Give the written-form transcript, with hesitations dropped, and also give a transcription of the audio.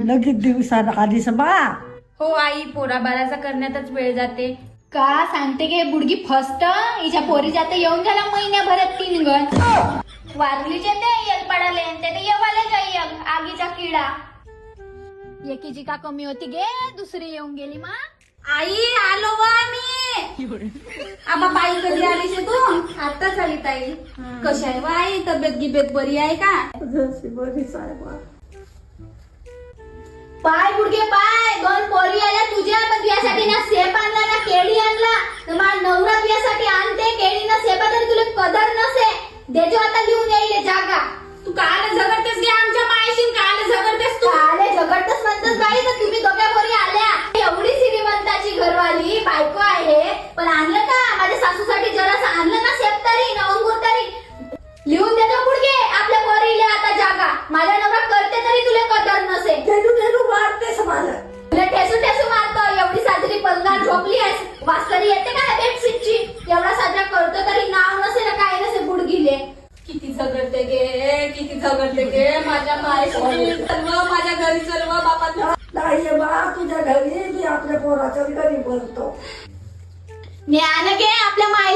लगेच दिवसात आधीच बा. हो आई, पोराबाळाचा करण्यातच वेळ जाते. का सांगते की बुडगी फस्ट हिच्या पोरीच्या आता येऊन झाला महिन्याभरात 3 गण. वारलीचे ते येल पडाले ते येवाले काही आगीचा किडा. एकीची का कमी होती गे, दुसरी येऊन गेली मा. आई आलो वा मी. आबा बाई कधी आलीस तू? आताच आली ताई. कशी आहे वा आई, तब्येत गिबेत बरी आहे का? जशी बरीच आहे बा. पाय बुडगे पाय, 2 पोरी आल्या तुझ्या, पण तुझ्यासाठी ना सेप आणला ना केळी आणला. तर माझा नवरा तुझ्यासाठी आणते केळी ना सेपा, तरी तुला कदर नसे. देजो आता लिहून येईल जागा. तू काल झगडतेस गे आमच्या मायशीन, काल झगडतेस तू. आले झगडतच म्हणतच बाई, तर तुम्ही दोघ्या पोरी आल्या. एवढी श्रीमंताची घरवाली बायको आहे, पण आणलं का माझ्या सासूसाठी जरासं आणलं ना सेप तरी ना अंगूर तरी. लिहून देतो बुडगे आपल्या पोरीला आता जागा. माझा नवरा करते तरी तुला कदर नसे. तेलू मारतेस मला. तुला ठेसू ठेसू मारतो. एवढी साजरी पलंगार झोपली आहेस, वास्तरी येते का बेडशीटची? एवढा साजरा करतो तरी नाव नसे ना काय नसे बुडगिले. किती झगडते गे, किती झगडते गे माझ्या मायशी. सर्व माझ्या घरी सर्व बापा. नाही बा, तुझ्या घरी मी आपल्या पोराच्या घरी बोलतो. ज्ञान घे आपल्या माय